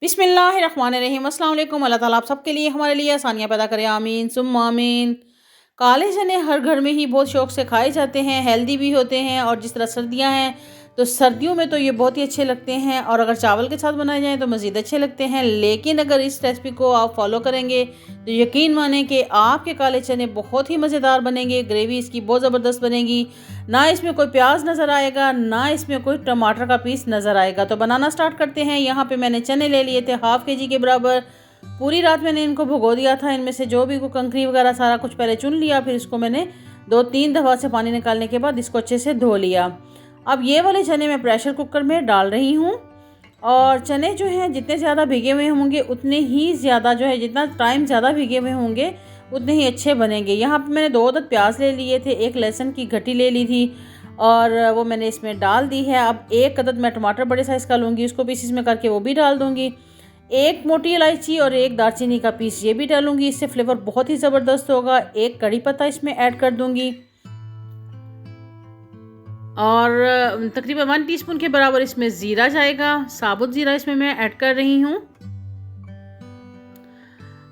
बिस्मिल्लाहिर्रहमानिर्रहीम। अस्सलाम वालेकुम। अल्लाह ताला आप सबके लिए हमारे लिए आसानियाँ पैदा करे, आमीन सुम्मा आमीन। काले चने हर घर में ही बहुत शौक़ से खाए जाते हैं, हेल्दी भी होते हैं। और जिस तरह सर्दियाँ हैं तो सर्दियों में तो ये बहुत ही अच्छे लगते हैं, और अगर चावल के साथ बनाए जाएँ तो मज़ीद अच्छे लगते हैं। लेकिन अगर इस रेसिपी को आप फॉलो करेंगे तो यकीन माने कि आपके काले चने बहुत ही मज़ेदार बनेंगे। ग्रेवी इसकी बहुत ज़बरदस्त बनेगी, ना इसमें कोई प्याज नज़र आएगा, ना इसमें कोई टमाटर का पीस नज़र आएगा। तो बनाना स्टार्ट करते हैं। यहाँ पे मैंने चने ले लिए थे हाफ़ के जी के बराबर। पूरी रात मैंने इनको भिगो दिया था। इनमें से जो भी कोई कंकरी वगैरह सारा कुछ पहले चुन लिया, फिर इसको मैंने 2-3 दफ़ा से पानी निकालने के बाद इसको अच्छे से धो लिया। अब ये वाले चने मैं प्रेशर कुकर में डाल रही हूँ। और चने जो हैं जितने ज़्यादा भिगे हुए होंगे उतने ही ज़्यादा जो है, जितना टाइम ज़्यादा भिगे हुए होंगे उतने ही अच्छे बनेंगे। यहाँ पे मैंने 2 अदद प्याज ले लिए थे, 1 लहसुन की गट्टी ले ली थी और वो मैंने इसमें डाल दी है। अब 1 अदद मैं टमाटर बड़े साइज़ का लूँगी, उसको पीसेस में करके वो भी डाल दूँगी। 1 मोटी इलायची और 1 दालचीनी का पीस ये भी डालूँगी, इससे फ्लेवर बहुत ही ज़बरदस्त होगा। 1 कड़ी पत्ता इसमें ऐड कर दूँगी और तकरीबन 1 टीस्पून के बराबर इसमें ज़ीरा जाएगा। साबुत ज़ीरा इसमें मैं ऐड कर रही हूँ।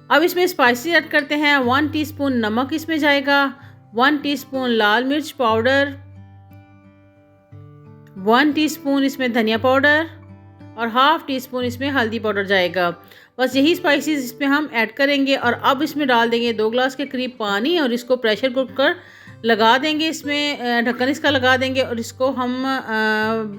अब इसमें स्पाइसी ऐड करते हैं। 1 टीस्पून नमक इसमें जाएगा, 1 टीस्पून लाल मिर्च पाउडर, 1 टीस्पून इसमें धनिया पाउडर और हाफ़ टीस्पून इसमें हल्दी पाउडर जाएगा। बस यही स्पाइसेस इसमें हम ऐड करेंगे। और अब इसमें डाल देंगे 2 गिलास के करीब पानी और इसको प्रेशर कुकर लगा देंगे। इसमें ढक्कन इसका लगा देंगे और इसको हम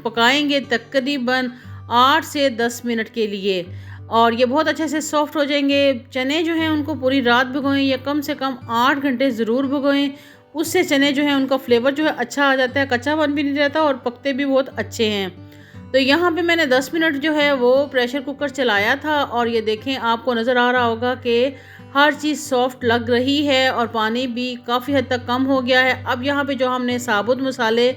पकाएंगे तकरीबन 8 से 10 मिनट के लिए। और ये बहुत अच्छे से सॉफ्ट हो जाएंगे। चने जो हैं उनको पूरी रात भिगोएं या कम से कम 8 घंटे ज़रूर भिगोएं। उससे चने जो हैं उनका फ्लेवर जो है अच्छा आ जाता है, कच्चापन भी नहीं रहता और पकते भी बहुत अच्छे हैं। तो यहाँ पे मैंने 10 मिनट जो है वो प्रेशर कुकर चलाया था और ये देखें आपको नज़र आ रहा होगा कि हर चीज़ सॉफ्ट लग रही है और पानी भी काफ़ी हद तक कम हो गया है। अब यहाँ पे जो हमने साबुत मसाले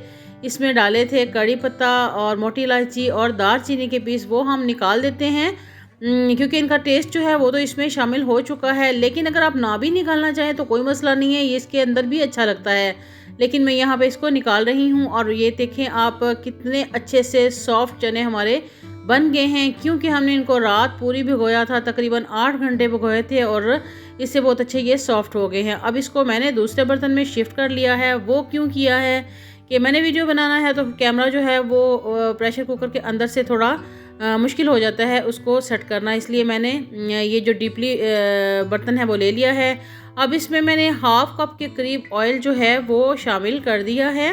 इसमें डाले थे, कड़ी पत्ता और मोटी इलायची और दालचीनी के पीस, वो हम निकाल देते हैं क्योंकि इनका टेस्ट जो है वो तो इसमें शामिल हो चुका है। लेकिन अगर आप ना भी निकालना चाहें तो कोई मसला नहीं है, ये इसके अंदर भी अच्छा लगता है। लेकिन मैं यहाँ पे इसको निकाल रही हूँ। और ये देखें आप कितने अच्छे से सॉफ्ट चने हमारे बन गए हैं, क्योंकि हमने इनको रात पूरी भिगोया था, तकरीबन 8 घंटे भिगोए थे और इससे बहुत अच्छे ये सॉफ्ट हो गए हैं। अब इसको मैंने दूसरे बर्तन में शिफ्ट कर लिया है। वो क्यों किया है कि मैंने वीडियो बनाना है तो कैमरा जो है वो प्रेशर कुकर के अंदर से थोड़ा मुश्किल हो जाता है उसको सेट करना, इसलिए मैंने ये जो डीपली बर्तन है वो ले लिया है। अब इसमें मैंने हाफ़ कप के करीब ऑयल जो है वो शामिल कर दिया है।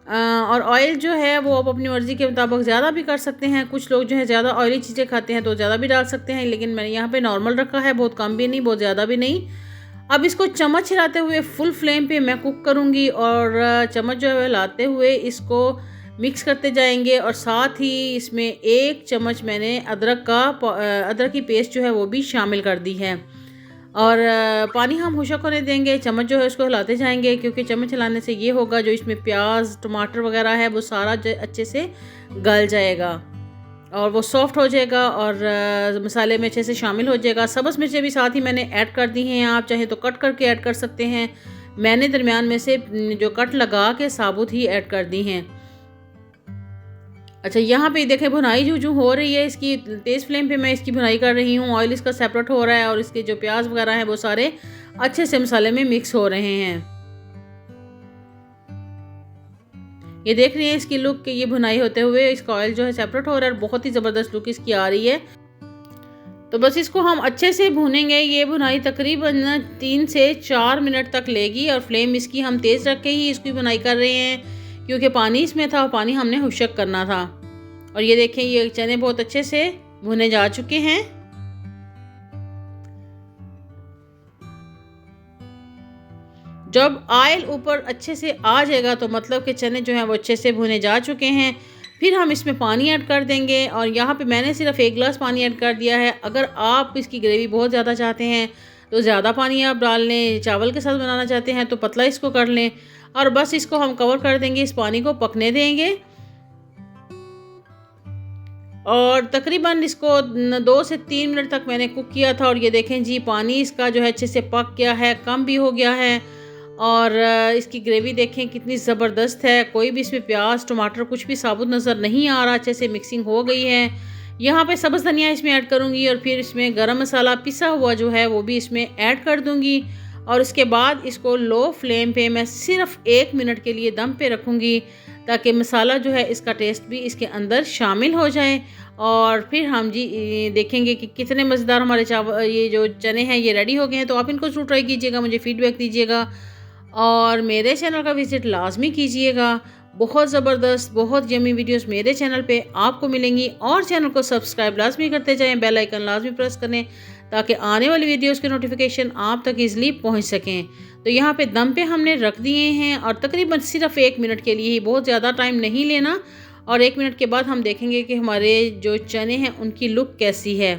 और ऑयल जो है वो आप अपनी मर्ज़ी के मुताबिक ज़्यादा भी कर सकते हैं। कुछ लोग जो है ज़्यादा ऑयली चीज़ें खाते हैं तो ज़्यादा भी डाल सकते हैं, लेकिन मैंने यहाँ पे नॉर्मल रखा है, बहुत कम भी नहीं बहुत ज़्यादा भी नहीं। अब इसको चम्मच हिलाते हुए फुल फ्लेम पे मैं कुक करूँगी और चम्मच जो है हिलाते हुए इसको मिक्स करते जाएंगे। और साथ ही इसमें 1 चम्मच मैंने अदरक की पेस्ट जो है वो भी शामिल कर दी है। और पानी हम खुशक होने देंगे, चम्मच जो है उसको हिलाते जाएंगे, क्योंकि चम्मच हिलाने से ये होगा जो इसमें प्याज टमाटर वगैरह है वो सारा अच्छे से गल जाएगा और वो सॉफ्ट हो जाएगा और मसाले में अच्छे से शामिल हो जाएगा। सब्ज़ मिर्चें भी साथ ही मैंने ऐड कर दी हैं, आप चाहे तो कट करके ऐड कर सकते हैं। मैंने दरमियान में से जो कट लगा के साबुत ही ऐड कर दी हैं। अच्छा, यहाँ पे देखें भुनाई जो हो रही है, इसकी तेज़ फ्लेम पे मैं इसकी भुनाई कर रही हूँ। ऑयल इसका सेपरेट हो रहा है और इसके जो प्याज वगैरह हैं वो सारे अच्छे से मसाले में मिक्स हो रहे हैं। ये देख रही है इसकी लुक कि ये भुनाई होते हुए इसका ऑयल जो है सेपरेट हो रहा है और बहुत ही ज़बरदस्त लुक इसकी आ रही है। तो बस इसको हम अच्छे से भूनेंगे। ये भुनाई तकरीबन 3 से 4 मिनट तक लेगी और फ्लेम इसकी हम तेज़ रख के ही इसकी भुनाई कर रहे हैं, क्योंकि पानी इसमें था, पानी हमने खुशक करना था। और ये देखें ये चने बहुत अच्छे से भुने जा चुके हैं। जब ऑयल ऊपर अच्छे से आ जाएगा तो मतलब कि चने जो हैं वो अच्छे से भुने जा चुके हैं। फिर हम इसमें पानी ऐड कर देंगे और यहाँ पे मैंने सिर्फ 1 गिलास पानी ऐड कर दिया है। अगर आप इसकी ग्रेवी बहुत ज़्यादा चाहते हैं तो ज़्यादा पानी आप डाल लें, चावल के साथ बनाना चाहते हैं तो पतला इसको कर लें। और बस इसको हम कवर कर देंगे, इस पानी को पकने देंगे और तकरीबन इसको 2 से 3 मिनट तक मैंने कुक किया था। और ये देखें जी पानी इसका जो है अच्छे से पक गया है, कम भी हो गया है। और इसकी ग्रेवी देखें कितनी ज़बरदस्त है, कोई भी इसमें प्याज टमाटर कुछ भी साबुत नज़र नहीं आ रहा, अच्छे से मिक्सिंग हो गई है। यहाँ पे सब्ज़ धनिया इसमें ऐड करूँगी और फिर इसमें गरम मसाला पिसा हुआ जो है वो भी इसमें ऐड कर दूँगी। और उसके बाद इसको लो फ्लेम पे मैं सिर्फ 1 मिनट के लिए दम पे रखूँगी, ताकि मसाला जो है इसका टेस्ट भी इसके अंदर शामिल हो जाए। और फिर हम जी देखेंगे कि कितने मज़ेदार हमारे ये जो चने हैं ये रेडी हो गए हैं। तो आप इनको ज़रूर ट्राई कीजिएगा, मुझे फ़ीडबैक दीजिएगा और मेरे चैनल का विज़िट लाज़मी कीजिएगा। बहुत ज़बरदस्त, बहुत यम्मी वीडियोस मेरे चैनल पे आपको मिलेंगी। और चैनल को सब्सक्राइब लाज़मी करते जाएं, बेल आइकन लाज़मी प्रेस करें ताकि आने वाली वीडियोस के नोटिफिकेशन आप तक ईज़िली पहुंच सकें। तो यहाँ पे दम पे हमने रख दिए हैं और तकरीबन सिर्फ 1 मिनट के लिए ही, बहुत ज़्यादा टाइम नहीं लेना। और 1 मिनट के बाद हम देखेंगे कि हमारे जो चने हैं उनकी लुक कैसी है।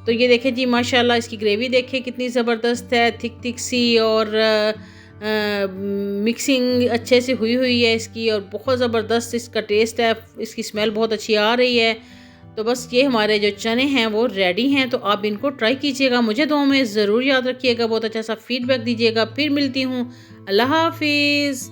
तो ये देखें जी, माशाल्लाह इसकी ग्रेवी देखें कितनी ज़बरदस्त है, थिक थिक सी और मिक्सिंग अच्छे से हुई है इसकी और बहुत ज़बरदस्त इसका टेस्ट है, इसकी स्मेल बहुत अच्छी आ रही है। तो बस ये हमारे जो चने हैं वो रेडी हैं। तो आप इनको ट्राई कीजिएगा, मुझे दुआ में ज़रूर याद रखिएगा, बहुत अच्छा सा फीडबैक दीजिएगा। फिर मिलती हूँ, अल्लाह हाफिज़।